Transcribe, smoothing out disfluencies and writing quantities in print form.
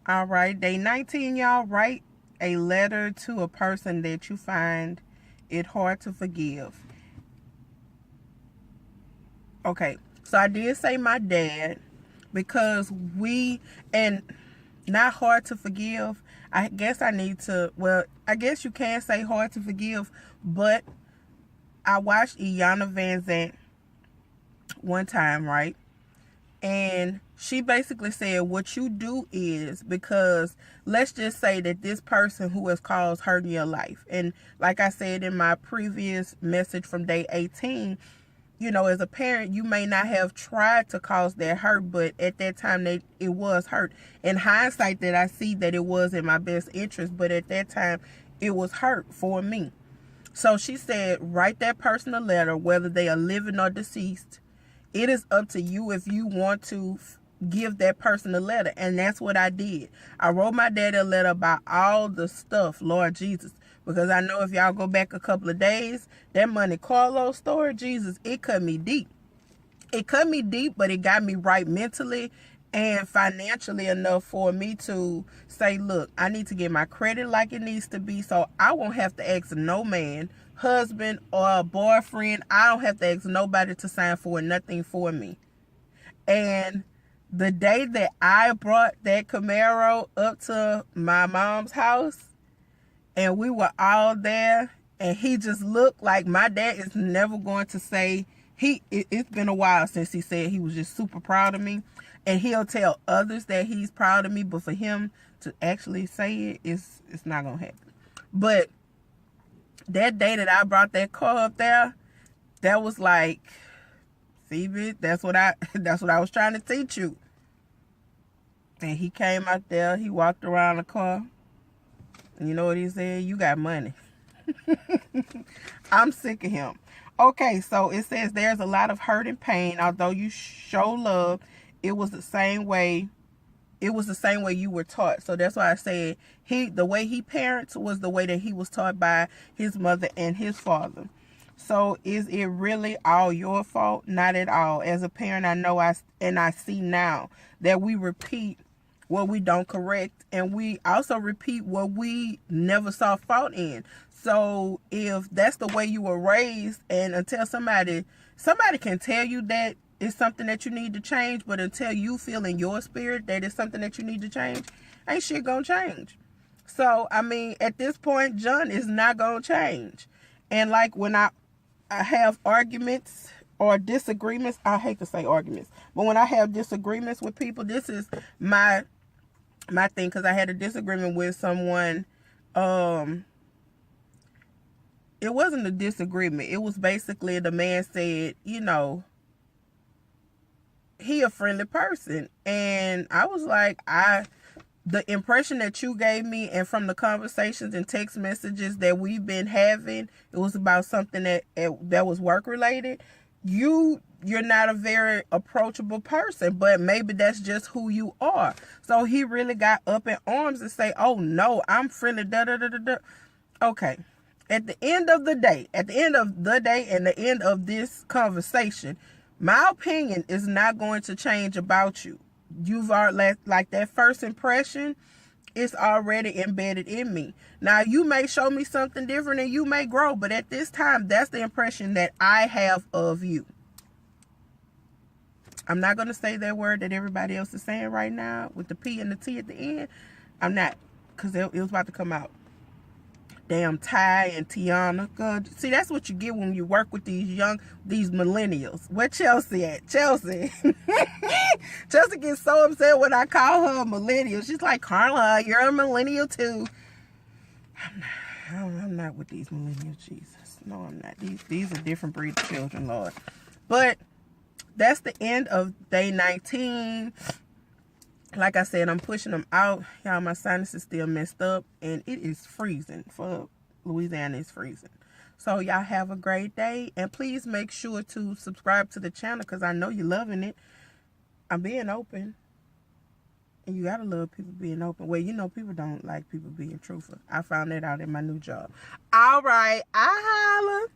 All right, day 19, y'all. Write a letter to a person that you find it hard to forgive. Okay, so I did say my dad because and not hard to forgive. I guess I need to, well, I guess you can say hard to forgive, but I watched Iyanla Vanzant one time, right? And she basically said what you do is, because let's just say that this person who has caused hurt in your life, and like I said in my previous message from day 18, you know, as a parent, you may not have tried to cause that hurt, but at that time it was hurt. In hindsight, that I see that it was in my best interest, but at that time it was hurt for me. So she said, write that person a letter, whether they are living or deceased. It is up to you if you want to give that person a letter. And that's what I did. I wrote my daddy a letter about all the stuff, Lord Jesus. Because I know if y'all go back a couple of days, that Monte Carlo story, Jesus, it cut me deep. It cut me deep, but it got me right mentally and financially enough for me to say, look, I need to get my credit like it needs to be, so I won't have to ask no man, husband or boyfriend. I don't have to ask nobody to sign for nothing for me. And the day that I brought that Camaro up to my mom's house and we were all there, and he just looked like, my dad is never going to say, it's been a while since he said he was just super proud of me, and he'll tell others that he's proud of me, but for him to actually say it's not gonna happen. But that day that I brought that car up there, that was like, see, bitch, that's what I was trying to teach you. And he came out there, he walked around the car, and you know what he said? You got money. I'm sick of him. Okay, so it says there's a lot of hurt and pain. Although you show love, it was the same way you were taught. So that's why I said the way he parents was the way that he was taught by his mother and his father. So is it really all your fault? Not at all. As a parent, I know I see now that we repeat what we don't correct, and we also repeat what we never saw fault in. So if that's the way you were raised, and until somebody can tell you that it's something that you need to change, but until you feel in your spirit that it's something that you need to change, ain't shit gonna change. So I mean, at this point, John is not gonna change. And like when I have arguments or disagreements, I hate to say arguments, but when I have disagreements with people, this is my thing, because I had a disagreement with someone. It wasn't a disagreement. It was basically the man said, you know, he a friendly person. And I was like, the impression that you gave me, and from the conversations and text messages that we've been having, it was about something that was work related. You're not a very approachable person, but maybe that's just who you are. So he really got up in arms and say, oh no, I'm friendly, da da da da da. Okay. At the end of the day and the end of this conversation, my opinion is not going to change about you. You've already, like that first impression, it's already embedded in me. Now, you may show me something different and you may grow, but at this time, that's the impression that I have of you. I'm not going to say that word that everybody else is saying right now with the P and the T at the end. I'm not, because it was about to come out. Damn Ty and Tiana. God, see, that's what you get when you work with these millennials. Where Chelsea at? Chelsea. Chelsea gets so upset when I call her a millennial. She's like, Carla, you're a millennial too. I'm not with these millennials, Jesus. No, I'm not. These are different breed of children, Lord. But that's the end of day 19. Like I said, I'm pushing them out. Y'all, my sinus is still messed up, and it is freezing. For Louisiana, it's freezing. So y'all have a great day, and please make sure to subscribe to the channel, because I know you're loving it. I'm being open, and you gotta love people being open. Well, you know, people don't like people being truthful. I found that out in my new job. All right, I holla.